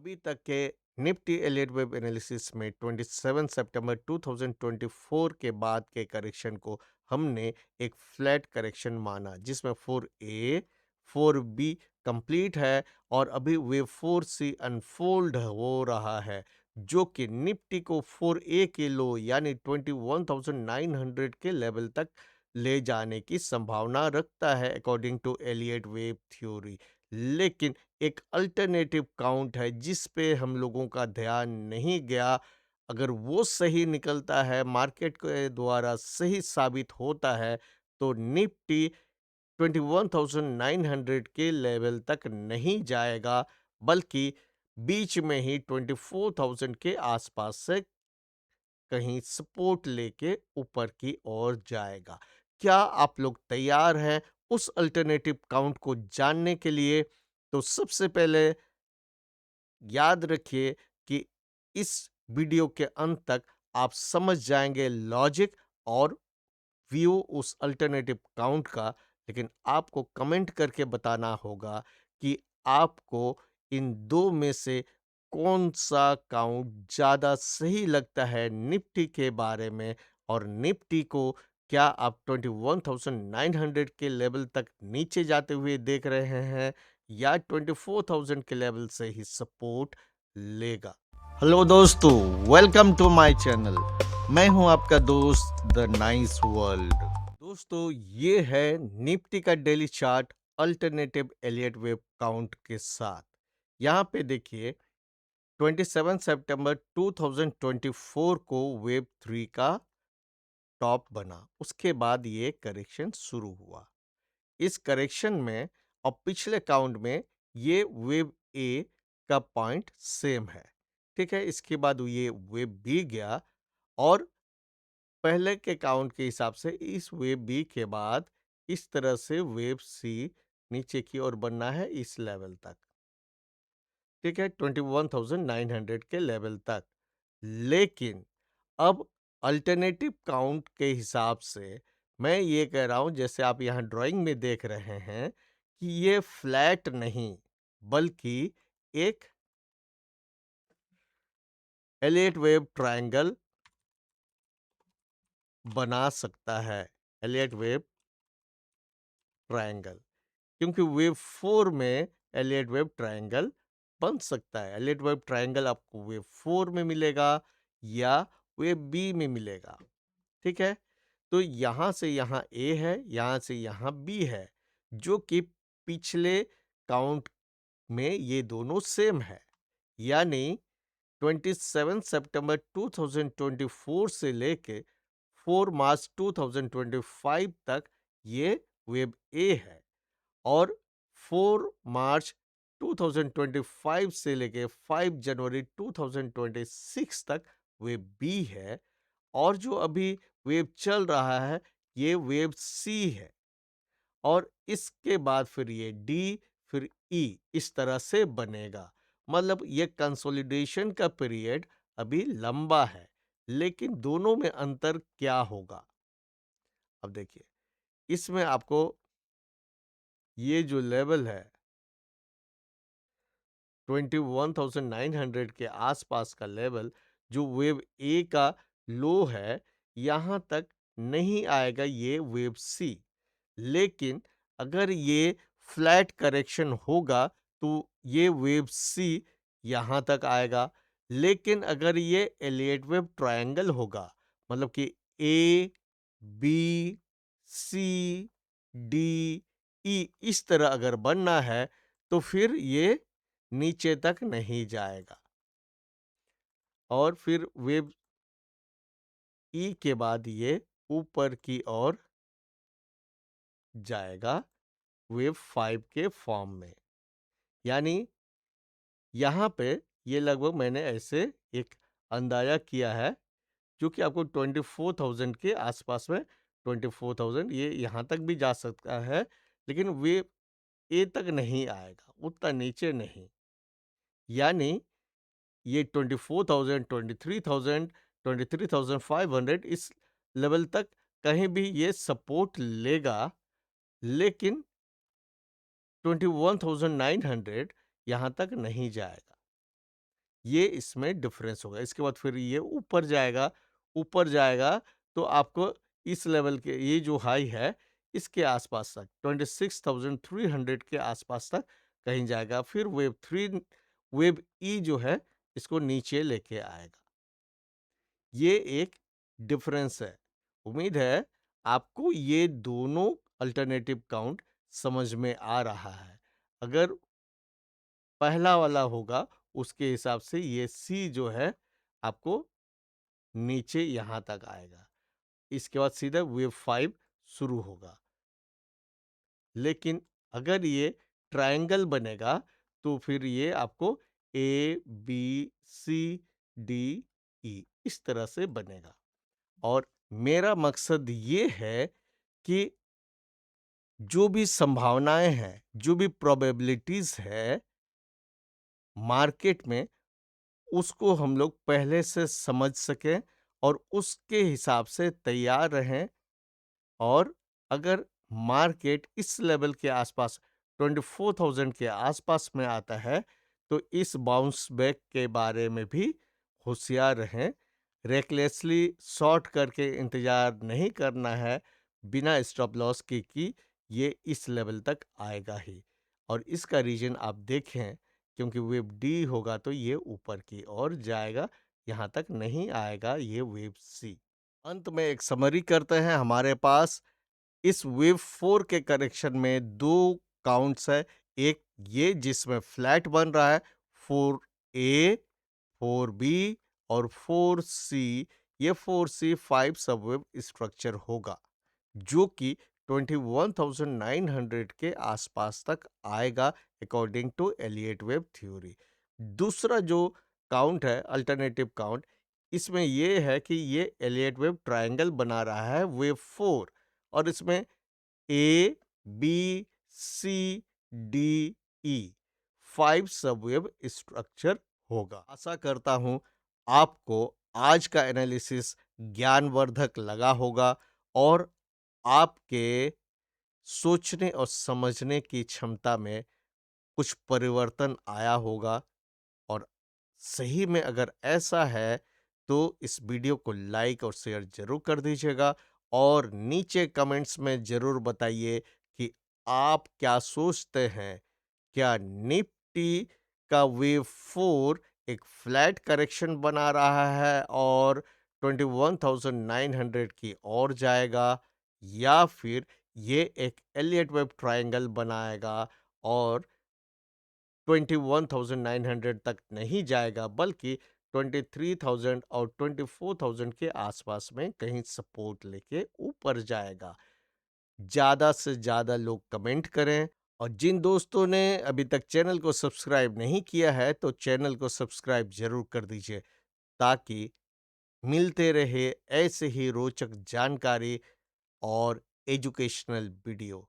अभी तक के निफ्टी एलियट वेब एनालिसिस में 27 सितंबर 2024 के बाद के करेक्शन को हमने एक फ्लैट करेक्शन माना, जिसमें 4A 4B कंप्लीट है और अभी वेव 4C अनफोल्ड हो रहा है, जो कि निफ्टी को 4A के लो यानी 21,900 के लेवल तक ले जाने की संभावना रखता है according to Elliott wave theory. लेकिन एक अल्टरनेटिव काउंट है जिस पे हम लोगों का ध्यान नहीं गया। अगर वो सही निकलता है, मार्केट के द्वारा सही साबित होता है, तो निफ्टी 21,900 के लेवल तक नहीं जाएगा, बल्कि बीच में ही 24,000 के आसपास से कहीं सपोर्ट लेके ऊपर की ओर जाएगा। क्या आप लोग तैयार हैं उस अल्टरनेटिव काउंट को जानने के लिए? तो सबसे पहले याद रखिए कि इस वीडियो के अंत तक आप समझ जाएंगे लॉजिक और व्यू उस अल्टरनेटिव काउंट का। लेकिन आपको कमेंट करके बताना होगा कि आपको इन दो में से कौन सा काउंट ज़्यादा सही लगता है निफ्टी के बारे में, और निफ्टी को क्या आप 21,900 के लेवल तक नीचे जाते हुए देख रहे हैं या 24,000 के लेवल से ही सपोर्ट लेगा। हेलो दोस्तों, वेलकम टू माय चैनल। मैं हूं आपका दोस्त द नाइस वर्ल्ड। दोस्तों, ये है निफ्टी का daily chart alternative Elliott wave count के साथ। यहाँ पे देखिए 27 सितंबर 2024 को वेव 3 का टॉप बना, उसके बाद ये करेक्शन शुरू हुआ। इस करेक्शन में और पिछले काउंट में ये वेव ए का पॉइंट सेम है, ठीक है। इसके बाद ये वेव बी गया और पहले के काउंट के हिसाब से इस वेव बी के बाद इस तरह से वेव सी नीचे की ओर बनना है इस लेवल तक, ठीक है, 21,900 के लेवल तक। लेकिन अब अल्टरनेटिव काउंट के हिसाब से मैं ये कह रहा हूं, जैसे आप यहाँ ड्राइंग में देख रहे हैं, कि ये फ्लैट नहीं बल्कि एक एलियट वेव ट्रायंगल बना सकता है। एलियट वेव ट्रायंगल, क्योंकि वेव 4 में एलियट वेव ट्रायंगल बन सकता है। एलियट वेव ट्रायंगल आपको वेव 4 में मिलेगा या वेव बी में मिलेगा, ठीक है। तो यहाँ से यहाँ ए है, यहाँ से यहाँ बी है, जो कि पिछले काउंट में ये दोनों सेम है। यानी 27 सितंबर 2024 से लेके 4 मार्च 2025 तक ये वेब ए है, और 4 मार्च 2025 से लेके 5 जनवरी 2026 तक वेब बी है, और जो अभी वेव चल रहा है ये वेव सी है, और इसके बाद फिर ये डी, फिर ई, इस तरह से बनेगा। मतलब ये कंसोलिडेशन का पीरियड अभी लंबा है, लेकिन दोनों में अंतर क्या होगा? अब देखिए, इसमें आपको ये जो लेवल है 21,900 के आसपास का लेवल, जो वेव ए का लो है, यहाँ तक नहीं आएगा ये वेव सी। लेकिन अगर ये फ्लैट करेक्शन होगा तो ये वेव सी यहाँ तक आएगा। लेकिन अगर ये एलियट वेव ट्रायंगल होगा, मतलब कि A B C D E इस तरह अगर बनना है, तो फिर ये नीचे तक नहीं जाएगा, और फिर वेव ई के बाद ये ऊपर की ओर जाएगा वेव 5 के फॉर्म में। यानी यहाँ पे ये लगभग मैंने ऐसे एक अंदाजा किया है, जो कि आपको 24,000 के आसपास में, 24,000 ये यहाँ तक भी जा सकता है, लेकिन वेव ए तक नहीं आएगा, उतना नीचे नहीं। यानी ये 24,000, 23,000, 23,500 इस लेवल तक कहीं भी ये सपोर्ट लेगा, लेकिन 21,900 यहाँ तक नहीं जाएगा। ये इसमें डिफरेंस होगा। इसके बाद फिर ये ऊपर जाएगा तो आपको इस लेवल के ये जो हाई है, इसके आस-पास तक 26,300 के आस-पास तक कहीं जाएगा। फिर वेव ई जो है, इसको नीचे लेके आएगा। ये एक डिफरेंस है। उम्मीद है आपको ये दोनों अल्टरनेटिव काउंट समझ में आ रहा है। अगर पहला वाला होगा, उसके हिसाब से ये सी जो है, आपको नीचे यहाँ तक आएगा। इसके बाद सीधा वेव 5 शुरू होगा। लेकिन अगर ये ट्रायंगल बनेगा, तो फिर ये आपको ए, बी, सी, डी, ई इस तरह से बनेगा। और मेरा मकसद ये है कि जो भी संभावनाएँ हैं, जो भी प्रोबेबिलिटीज़ है मार्केट में, उसको हम लोग पहले से समझ सकें और उसके हिसाब से तैयार रहें। और अगर मार्केट इस लेवल के आसपास 24,000 के आसपास में आता है, तो इस बाउंस बैक के बारे में भी होशियार रहें। रेकलेसली शॉर्ट करके इंतज़ार नहीं करना है, बिना स्टॉप लॉस के कि ये इस लेवल तक आएगा ही। और इसका रीज़न आप देखें, क्योंकि वेव डी होगा तो ये ऊपर की ओर जाएगा, यहाँ तक नहीं आएगा ये वेव सी। अंत में एक समरी करते हैं। हमारे पास इस वेव 4 के करेक्शन में 2 काउंट्स है। एक ये जिसमें फ्लैट बन रहा है 4A, 4B और 4C। ये 4C 5 सबवेव स्ट्रक्चर होगा, जो कि 21,900 के आसपास तक आएगा according to Elliott wave theory. दूसरा जो काउंट है अल्टरनेटिव काउंट, इसमें ये है कि ये एलियट वेव ट्रायंगल बना रहा है वेव 4, और इसमें ए, बी, सी, डी, ई 5 सबवेव स्ट्रक्चर होगा। आशा करता हूं आपको आज का एनालिसिस ज्ञानवर्धक लगा होगा और आपके सोचने और समझने की क्षमता में कुछ परिवर्तन आया होगा। और सही में अगर ऐसा है, तो इस वीडियो को लाइक और शेयर ज़रूर कर दीजिएगा और नीचे कमेंट्स में ज़रूर बताइए कि आप क्या सोचते हैं? क्या निफ्टी का वेव 4 एक फ्लैट करेक्शन बना रहा है और 21,900 की ओर जाएगा, या फिर ये एक एलियट वेव ट्रायंगल बनाएगा और 21,900 तक नहीं जाएगा, बल्कि 23,000 और 24,000 के आसपास में कहीं सपोर्ट लेके ऊपर जाएगा। ज़्यादा से ज़्यादा लोग कमेंट करें, और जिन दोस्तों ने अभी तक चैनल को सब्सक्राइब नहीं किया है, तो चैनल को सब्सक्राइब ज़रूर कर दीजिए, ताकि मिलते रहे ऐसे ही रोचक जानकारी और एजुकेशनल वीडियो।